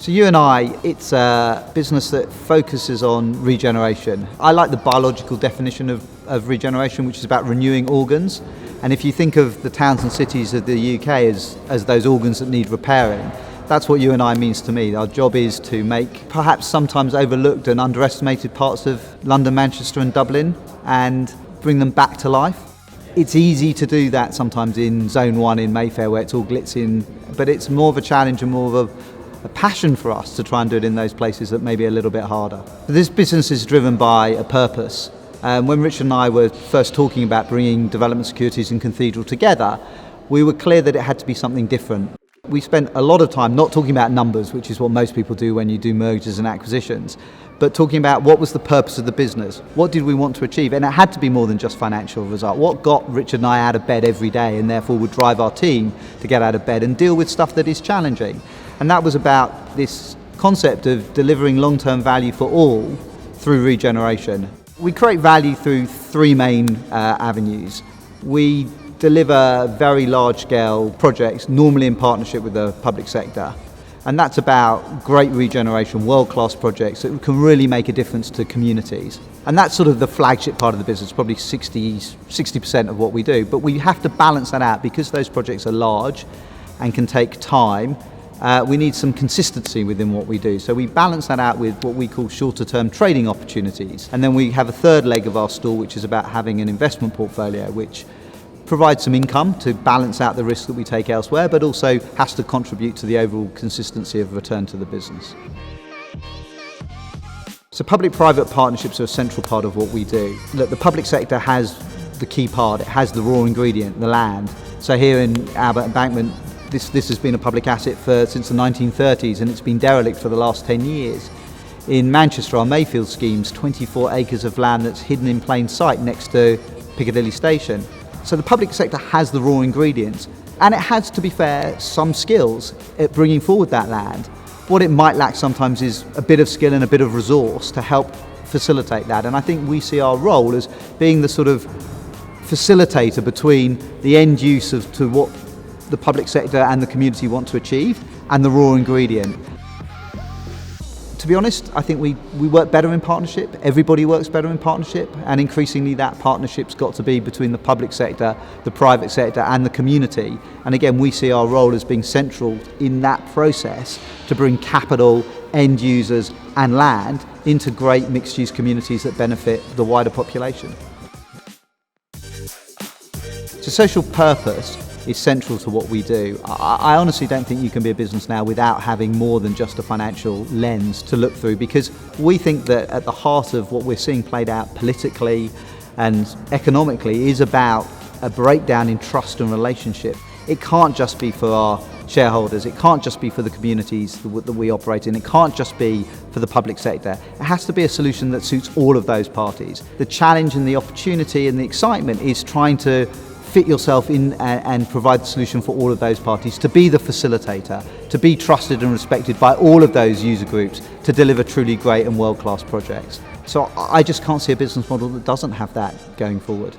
So U+I, it's a business that focuses on regeneration. I like the biological definition of regeneration, which is about renewing organs. And if you think of the towns and cities of the UK as those organs that need repairing, that's what U+I means to me. Our job is to make perhaps sometimes overlooked and underestimated parts of London, Manchester and Dublin and bring them back to life. It's easy to do that sometimes in Zone 1 in Mayfair where it's all glitzy, but it's more of a challenge and more of a passion for us to try and do it in those places that may be a little bit harder. This business is driven by a purpose. When Richard and I were first talking about bringing Development Securities and Cathedral together, we were clear that it had to be something different. We spent a lot of time not talking about numbers, which is what most people do when you do mergers and acquisitions, but talking about what was the purpose of the business, what did we want to achieve, and it had to be more than just financial result. What got Richard and I out of bed every day and therefore would drive our team to get out of bed and deal with stuff that is challenging. And that was about this concept of delivering long-term value for all through regeneration. We create value through three main avenues. We deliver very large-scale projects, normally in partnership with the public sector. And that's about great regeneration, world-class projects that can really make a difference to communities. And that's sort of the flagship part of the business, probably 60% of what we do. But we have to balance that out because those projects are large and can take time. We need some consistency within what we do. So we balance that out with what we call shorter term trading opportunities. And then we have a third leg of our stool, which is about having an investment portfolio, which provides some income to balance out the risk that we take elsewhere, but also has to contribute to the overall consistency of return to the business. So public-private partnerships are a central part of what we do. Look, the public sector has the key part. It has the raw ingredient, the land. So here in Albert Embankment, this has been a public asset since the 1930s and it's been derelict for the last 10 years. In Manchester, our Mayfield scheme's 24 acres of land that's hidden in plain sight next to Piccadilly Station. So the public sector has the raw ingredients and it has, to be fair, some skills at bringing forward that land. What it might lack sometimes is a bit of skill and a bit of resource to help facilitate that. And I think we see our role as being the sort of facilitator between the end use to what the public sector and the community want to achieve and the raw ingredient. To be honest, I think we work better in partnership. Everybody works better in partnership, and increasingly that partnership's got to be between the public sector, the private sector and the community. And again, we see our role as being central in that process to bring capital, end users and land into great mixed-use communities that benefit the wider population. So social purpose is central to what we do. I honestly don't think you can be a business now without having more than just a financial lens to look through, because we think that at the heart of what we're seeing played out politically and economically is about a breakdown in trust and relationship. It can't just be for our shareholders, it can't just be for the communities that we operate in, it can't just be for the public sector. It has to be a solution that suits all of those parties. The challenge and the opportunity and the excitement is trying to fit yourself in and provide the solution for all of those parties, to be the facilitator, to be trusted and respected by all of those user groups, to deliver truly great and world-class projects. So I just can't see a business model that doesn't have that going forward.